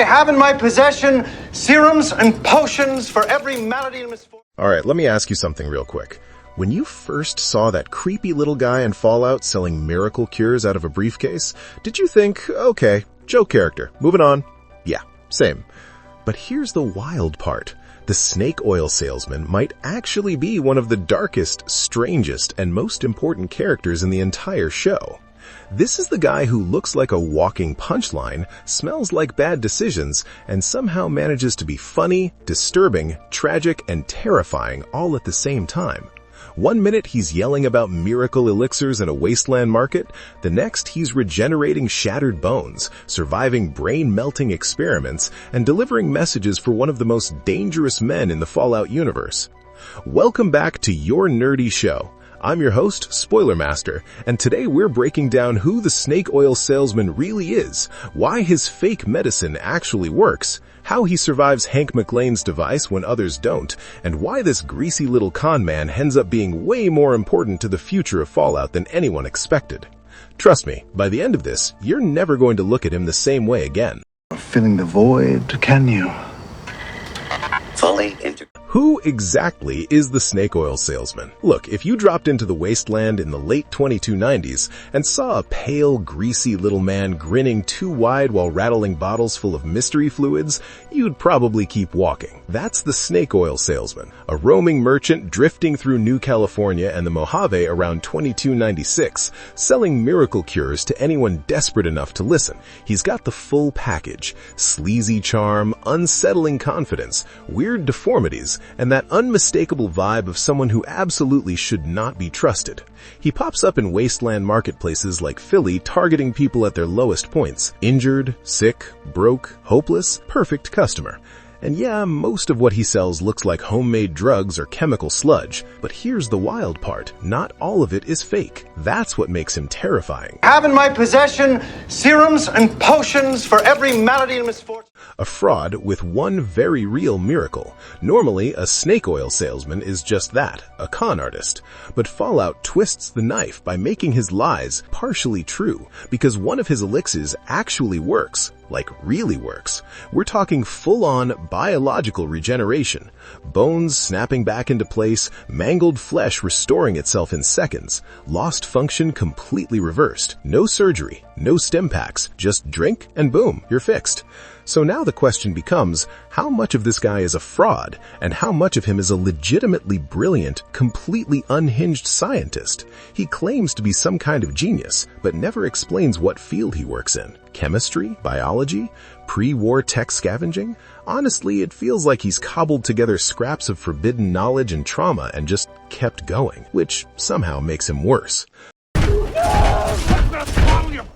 I have in my possession serums and potions for every malady and misfortune. Alright, let me ask you something real quick. When you first saw that creepy little guy in Fallout selling miracle cures out of a briefcase, did you think, okay, joke character, moving on? Yeah, same. But here's the wild part. The Snake Oil Salesman might actually be one of the darkest, strangest, and most important characters in the entire show. This is the guy who looks like a walking punchline, smells like bad decisions, and somehow manages to be funny, disturbing, tragic, and terrifying all at the same time. One minute he's yelling about miracle elixirs in a wasteland market, the next he's regenerating shattered bones, surviving brain-melting experiments, and delivering messages for one of the most dangerous men in the Fallout universe. Welcome back to Your Nerdy Show. I'm your host, Spoiler Master, and today we're breaking down who the Snake Oil Salesman really is, why his fake medicine actually works, how he survives Hank MacLean's device when others don't, and why this greasy little con man ends up being way more important to the future of Fallout than anyone expected. Trust me, by the end of this, you're never going to look at him the same way again. Filling the void, can you? Fully integrated. Who exactly is the Snake Oil Salesman? Look, if you dropped into the wasteland in the late 2290s and saw a pale, greasy little man grinning too wide while rattling bottles full of mystery fluids, you'd probably keep walking. That's the Snake Oil Salesman, a roaming merchant drifting through New California and the Mojave around 2296, selling miracle cures to anyone desperate enough to listen. He's got the full package: sleazy charm, unsettling confidence, weird deformities, and that unmistakable vibe of someone who absolutely should not be trusted. He pops up in wasteland marketplaces like Philly, targeting people at their lowest points: injured, sick, broke, hopeless, perfect customer. And yeah, most of what he sells looks like homemade drugs or chemical sludge, but here's the wild part. Not all of it is fake. That's what makes him terrifying. I have in my possession serums and potions for every malady and misfortune. A fraud with one very real miracle. Normally, a snake oil salesman is just that, a con artist. But Fallout twists the knife by making his lies partially true, because one of his elixirs actually works. Like really works. We're talking full-on biological regeneration. Bones snapping back into place, mangled flesh restoring itself in seconds, lost function completely reversed. No surgery, no stim packs, just drink and boom, you're fixed. So now the question becomes, how much of this guy is a fraud, and how much of him is a legitimately brilliant, completely unhinged scientist? He claims to be some kind of genius, but never explains what field he works in. Chemistry? Biology? Pre-war tech scavenging? Honestly, it feels like he's cobbled together scraps of forbidden knowledge and trauma and just kept going, which somehow makes him worse. Your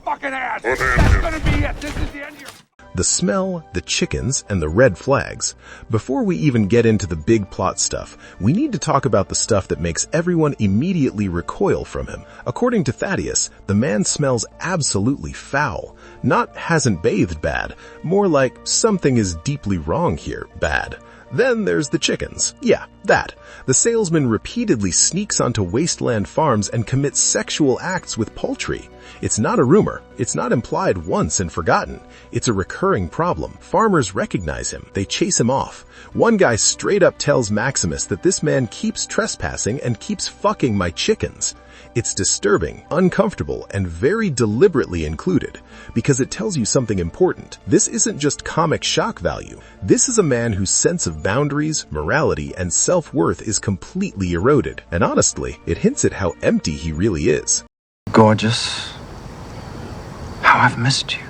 fucking ass. That's gonna be it. This is the end of your... The smell, the chickens, and the red flags. Before we even get into the big plot stuff, we need to talk about the stuff that makes everyone immediately recoil from him. According to Thaddius, the man smells absolutely foul. Not hasn't bathed bad, more like something is deeply wrong here bad. Then there's the chickens. Yeah, that. The salesman repeatedly sneaks onto wasteland farms and commits sexual acts with poultry. It's not a rumor. It's not implied once and forgotten. It's a recurring problem. Farmers recognize him. They chase him off. One guy straight up tells Maximus that this man keeps trespassing and keeps fucking my chickens. It's disturbing, uncomfortable, and very deliberately included, because it tells you something important. This isn't just comic shock value. This is a man whose sense of boundaries, morality, and self-worth is completely eroded. And honestly, it hints at how empty he really is. Gorgeous. How I've missed you.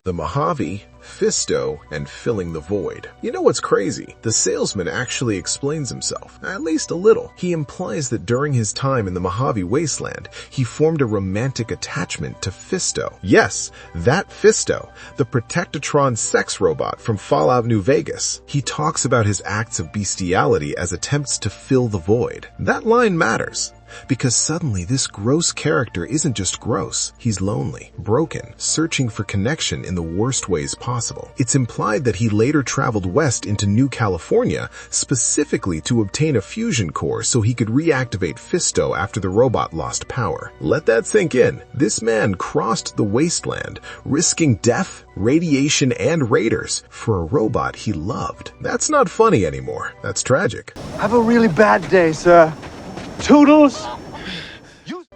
The Mojave, Fisto, and filling the void. You know what's crazy? The salesman actually explains himself, at least a little. He implies that during his time in the Mojave wasteland, he formed a romantic attachment to Fisto. Yes, that Fisto, the Protectatron sex robot from Fallout New Vegas. He talks about his acts of bestiality as attempts to fill the void. That line matters. Because suddenly this gross character isn't just gross. He's lonely, broken, searching for connection in the worst ways possible. impossible. It's implied that he later traveled west into New California specifically to obtain a fusion core so he could reactivate Fisto after the robot lost power. Let that sink in. This man crossed the wasteland, risking death, radiation, and raiders for a robot he loved. That's not funny anymore. That's tragic. Have a really bad day, sir. Toodles!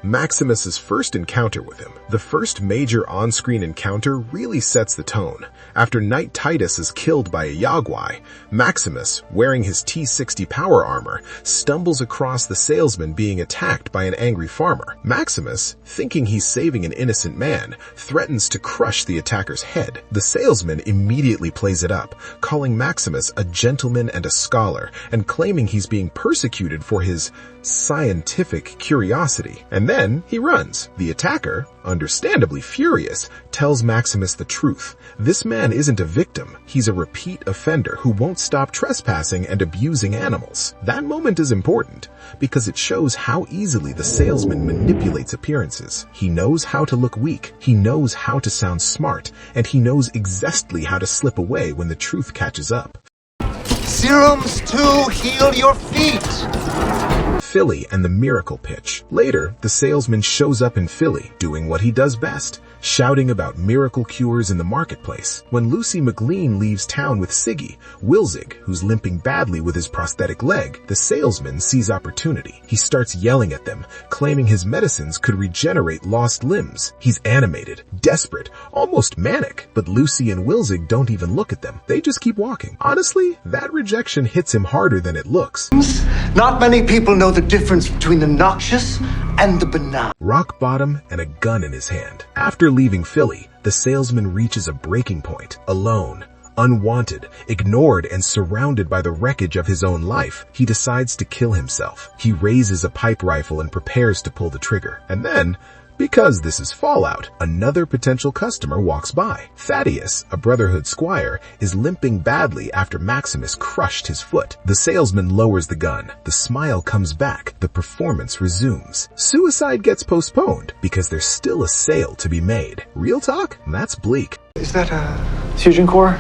Maximus's first encounter with him, the first major on-screen encounter, really sets the tone. After Knight Thaddius is killed by a Yagwai, Maximus, wearing his T-60 power armor, stumbles across the salesman being attacked by an angry farmer. Maximus, thinking he's saving an innocent man, threatens to crush the attacker's head. The salesman immediately plays it up, calling Maximus a gentleman and a scholar, and claiming he's being persecuted for his scientific curiosity. And then he runs. The attacker, understandably furious, tells Maximus the truth. This man isn't a victim. He's a repeat offender who won't stop trespassing and abusing animals. That moment is important because it shows how easily the salesman manipulates appearances. He knows how to look weak, he knows how to sound smart, and he knows exactly how to slip away when the truth catches up. Serums to heal your feet! Philly and the miracle pitch. Later, the salesman shows up in Philly, doing what he does best, shouting about miracle cures in the marketplace. When Hank MacLean leaves town with Siggy, Wilzig, who's limping badly with his prosthetic leg, the salesman sees opportunity. He starts yelling at them, claiming his medicines could regenerate lost limbs. He's animated, desperate, almost manic, but Lucy and Wilzig don't even look at them. They just keep walking. Honestly, that rejection hits him harder than it looks. Not many people know the difference between the noxious and the benign. Rock bottom and a gun in his hand. After leaving Philly, the salesman reaches a breaking point. Alone, unwanted, ignored, and surrounded by the wreckage of his own life, he decides to kill himself. He raises a pipe rifle and prepares to pull the trigger. And then, because this is Fallout, another potential customer walks by. Thaddius, a Brotherhood squire, is limping badly after Maximus crushed his foot. The salesman lowers the gun. The smile comes back. The performance resumes. Suicide gets postponed because there's still a sale to be made. Real talk? That's bleak. Is that a fusion core?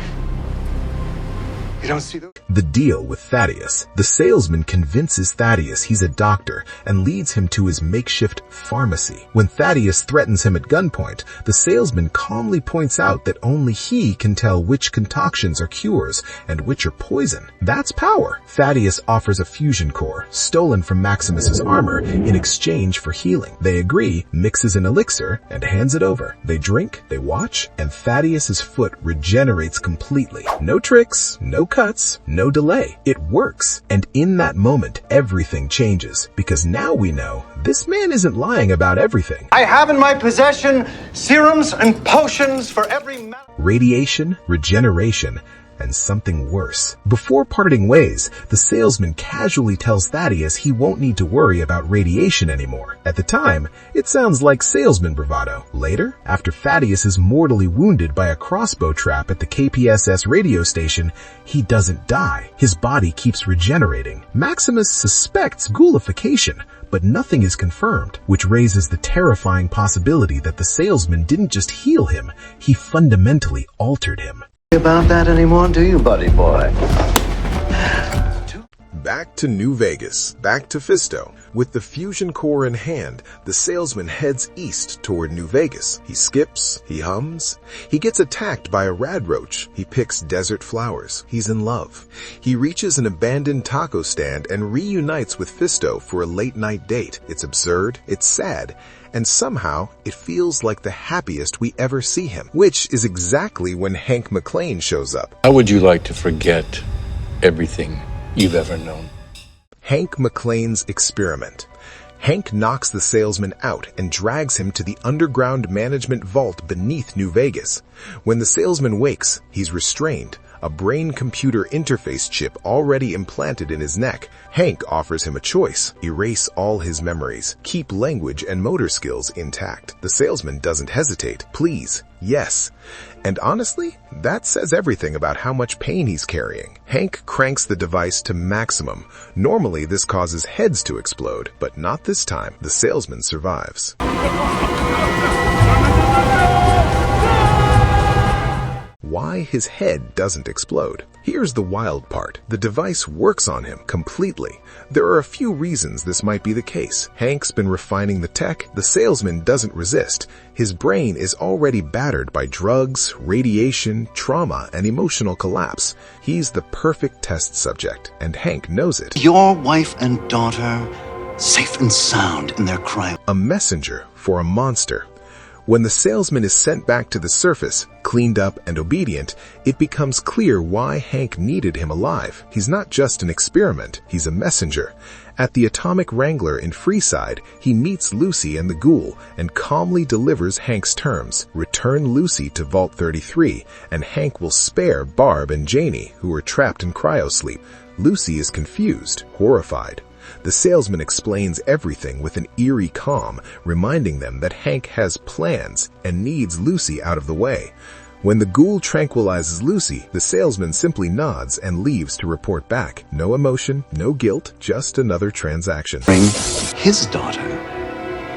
You don't see those? The deal with Thaddius. The salesman convinces Thaddius he's a doctor and leads him to his makeshift pharmacy. When Thaddius threatens him at gunpoint, the salesman calmly points out that only he can tell which concoctions are cures and which are poison. That's power. Thaddius offers a fusion core, stolen from Maximus's armor, in exchange for healing. They agree, mixes an elixir, and hands it over. They drink, they watch, and Thaddius's foot regenerates completely. No tricks, no cuts, no delay. It works. And in that moment, everything changes, because now we know this man isn't lying about everything. I have in my possession serums and potions for every Radiation, regeneration, and something worse. Before parting ways, the salesman casually tells Thaddius he won't need to worry about radiation anymore. At the time, it sounds like salesman bravado. Later, after Thaddius is mortally wounded by a crossbow trap at the KPSS radio station, he doesn't die. His body keeps regenerating. Maximus suspects ghoulification, but nothing is confirmed, which raises the terrifying possibility that the salesman didn't just heal him, he fundamentally altered him. About that anymore, do you, buddy boy? Back to New Vegas, back to Fisto. With the fusion core in hand, the salesman heads east toward New Vegas. He skips, he hums, he gets attacked by a rad roach. He picks desert flowers. He's in love. He reaches an abandoned taco stand and reunites with Fisto for a late-night date. It's absurd, it's sad, and somehow it feels like the happiest we ever see him, which is exactly when Hank MacLean shows up. How would you like to forget everything you've ever known? Hank MacLean's experiment. Hank knocks the salesman out and drags him to the underground management vault beneath New Vegas. When the salesman wakes, he's restrained, a brain-computer interface chip already implanted in his neck. Hank offers him a choice: erase all his memories, keep language and motor skills intact. The salesman doesn't hesitate. Please, yes. And honestly, that says everything about how much pain he's carrying. Hank cranks the device to maximum. Normally, this causes heads to explode, but not this time. The salesman survives. why his head doesn't explode. Here's the wild part. The device works on him completely. There are a few reasons this might be the case. Hank's been refining the tech. The salesman doesn't resist. His brain is already battered by drugs, radiation, trauma, and emotional collapse. He's the perfect test subject, and Hank knows it. Your wife and daughter, safe and sound in their cryo. A messenger for a monster. When the salesman is sent back to the surface, cleaned up and obedient, it becomes clear why Hank needed him alive. He's not just an experiment, he's a messenger. At the Atomic Wrangler in Freeside, he meets Lucy and the Ghoul and calmly delivers Hank's terms. Return Lucy to Vault 33, and Hank will spare Barb and Janie, who are trapped in cryosleep. Lucy is confused, horrified. The salesman explains everything with an eerie calm, reminding them that Hank has plans and needs Lucy out of the way. When the Ghoul tranquilizes Lucy, the salesman simply nods and leaves to report back. No emotion, no guilt, just another transaction. Bring his daughter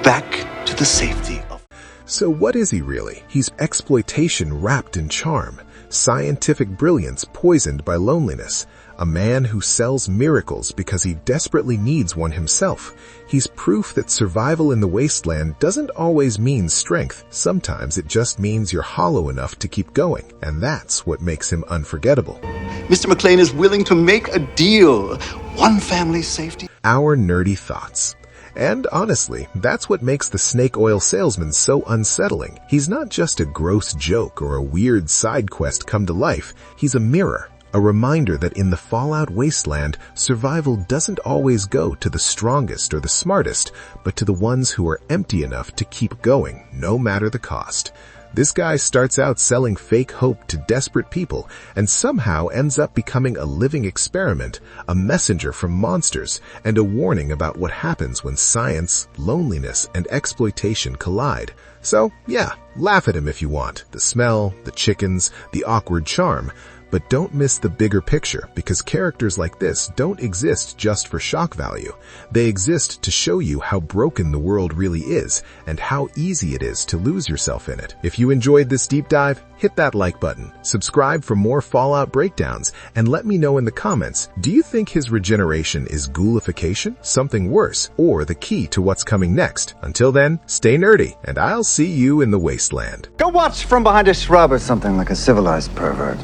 back to the safety of... So what is he really? He's exploitation wrapped in charm, scientific brilliance poisoned by loneliness. A man who sells miracles because he desperately needs one himself. He's proof that survival in the wasteland doesn't always mean strength. Sometimes it just means you're hollow enough to keep going, and that's what makes him unforgettable. Mr. MacLean is willing to make a deal. One family's safety. Our nerdy thoughts. And honestly, that's what makes the Snake Oil Salesman so unsettling. He's not just a gross joke or a weird side quest come to life. He's a mirror. A reminder that in the Fallout wasteland, survival doesn't always go to the strongest or the smartest, but to the ones who are empty enough to keep going, no matter the cost. This guy starts out selling fake hope to desperate people and somehow ends up becoming a living experiment, a messenger from monsters, and a warning about what happens when science, loneliness, and exploitation collide. So, yeah, laugh at him if you want. The smell, the chickens, the awkward charm. But don't miss the bigger picture, because characters like this don't exist just for shock value. They exist to show you how broken the world really is and how easy it is to lose yourself in it. If you enjoyed this deep dive, hit that like button, subscribe for more Fallout breakdowns, and let me know in the comments, do you think his regeneration is ghoulification, something worse, or the key to what's coming next? Until then, stay nerdy, and I'll see you in the wasteland. Go watch from behind a shrub or something like a civilized pervert.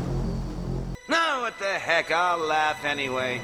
No, what the heck, I'll laugh anyway.